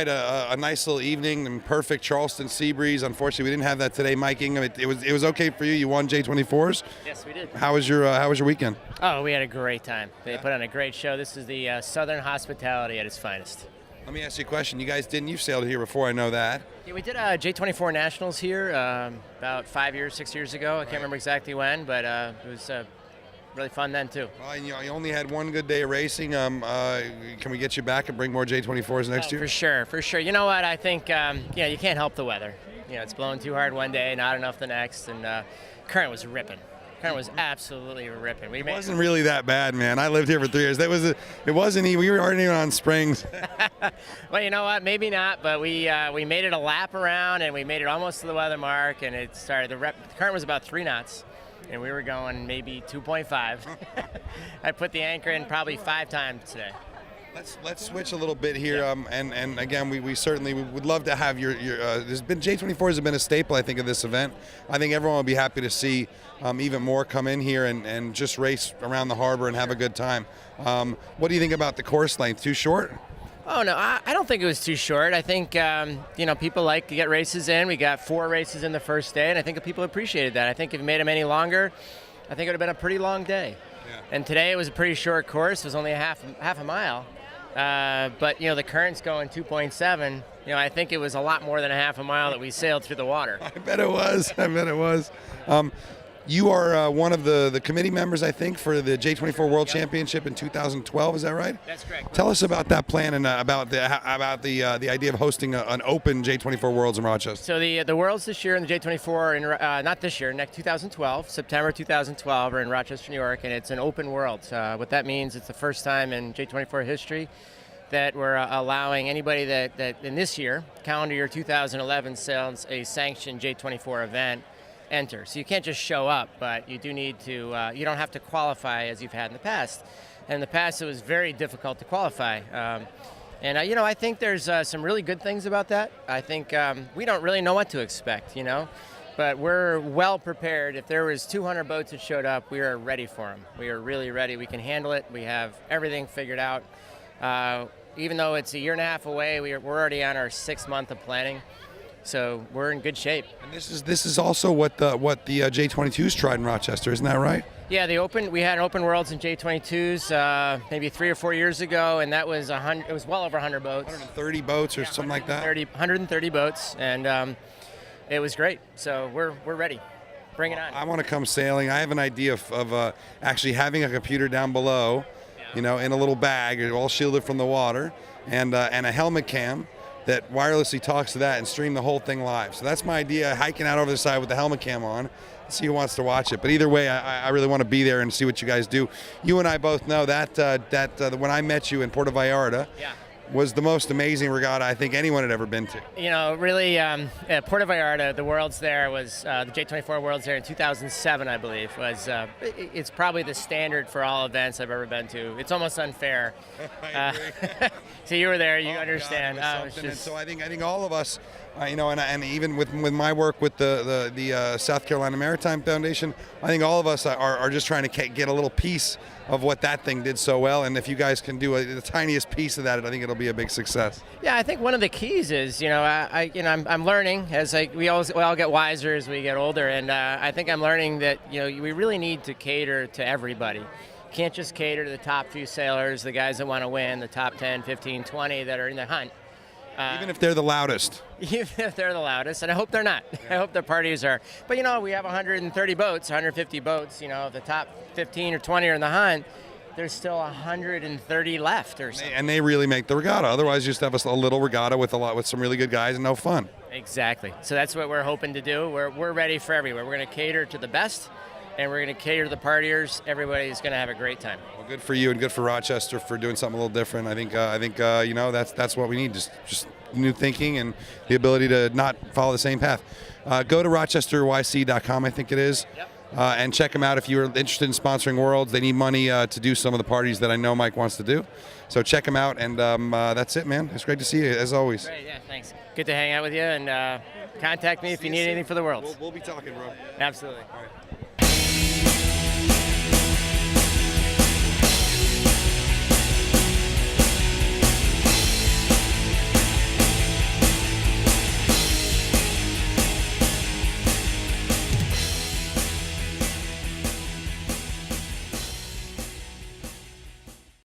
right. A nice little evening and perfect Charleston sea breeze. Unfortunately, we didn't have that today, Mike Ingham. It was okay for you. You won J24s. Yes, we did. How was your weekend? Oh, we had a great time. They put on a great show. This is the Southern hospitality at its finest. Let me ask you a question. You sailed here before, I know that. Yeah, we did J24 Nationals here about 6 years ago. I can't remember exactly when, but it was really fun then too. Well, you only had one good day of racing. Can we get you back and bring more J24s next year? For sure. You know what? I think you can't help the weather. It's blowing too hard one day, not enough the next, and current was ripping. Current was absolutely ripping. It wasn't really that bad, man. I lived here for 3 years. It wasn't. We were already on springs. Well, you know what? Maybe not, but we made it a lap around, and we made it almost to the weather mark, and it started. The current was about 3 knots, and we were going maybe 2.5. I put the anchor in probably 5 times today. Let's switch a little bit here, and again, we certainly would love to have your. There's been J24s have been a staple, I think, of this event. I think everyone will be happy to see even more come in here and just race around the harbor and have a good time. What do you think about the course length? Too short? Oh no, I don't think it was too short. I think people like to get races in. We got 4 races in the first day, and I think people appreciated that. I think if you made them any longer, I think it would have been a pretty long day. Yeah. And today it was a pretty short course. It was only half a mile. But the current's going 2.7. I think it was a lot more than a half a mile that we sailed through the water. I bet it was. You are one of the committee members, I think, for the J24 World Championship in 2012. Is that right? That's correct. Tell us about that plan and about the idea of hosting an open J24 Worlds in Rochester. So the Worlds this year in the J24, not this year, next 2012, September 2012, are in Rochester, New York, and it's an open Worlds. What that means, it's the first time in J24 history that we're allowing anybody that in this year, calendar year 2011, sails a sanctioned J24 event enter. So you can't just show up, but you do need to, you don't have to qualify as you've had in the past. And in the past, it was very difficult to qualify. I think there's some really good things about that. I think we don't really know what to expect, but we're well prepared. If there was 200 boats that showed up, we are ready for them. We are really ready. We can handle it. We have everything figured out. Even though it's a year and a half away, we're already on our 6th month of planning. So we're in good shape. And this is also what the J22s tried in Rochester, isn't that right? Yeah, we had Open Worlds in J22s maybe 3 or 4 years ago, and that was it was well over 100 boats. 130 boats or something like that. 130 boats, and it was great. So we're ready. Bring it on. I want to come sailing. I have an idea of actually having a computer down below, in a little bag, all shielded from the water, and a helmet cam that wirelessly talks to that and stream the whole thing live. So that's my idea, hiking out over the side with the helmet cam on, see who wants to watch it. But either way, I really want to be there and see what you guys do. You and I both know that when I met you in Puerto Vallarta, was the most amazing regatta I think anyone had ever been to. Really, Puerto Vallarta, the Worlds there was, the J24 Worlds there in 2007, I believe, was, it's probably the standard for all events I've ever been to. It's almost unfair. I agree. So you were there, you understand. God, so I think all of us, and even with my work with the South Carolina Maritime Foundation, I think all of us are just trying to get a little piece of what that thing did so well, and if you guys can do the tiniest piece of that, I think it'll be a big success. Yeah, I think one of the keys is, I'm learning as we all get wiser as we get older, and I think I'm learning that we really need to cater to everybody. You can't just cater to the top few sailors, the guys that want to win, the top 10, 15, 20 that are in the hunt. Even if they're the loudest. Even if they're the loudest, and I hope they're not. Yeah. I hope their parties are. But we have 130 boats, 150 boats. If the top 15 or 20 are in the hunt, there's still 130 left or something. And they really make the regatta. Otherwise, you just have a little regatta with some really good guys and no fun. Exactly. So that's what we're hoping to do. We're ready for everywhere. We're going to cater to the best, and we're going to cater to the partiers. Everybody's going to have a great time. Well, good for you and good for Rochester for doing something a little different. I think that's what we need. Just new thinking and the ability to not follow the same path. Go to rochesterYC.com, I think it is. Yep. And check them out if you're interested in sponsoring Worlds. They need money to do some of the parties that I know Mike wants to do. So check them out, and that's it, man. It's great to see you, as always. Great, yeah, thanks. Good to hang out with you, and contact me if you need anything for the Worlds. We'll be talking, bro. Absolutely. All right.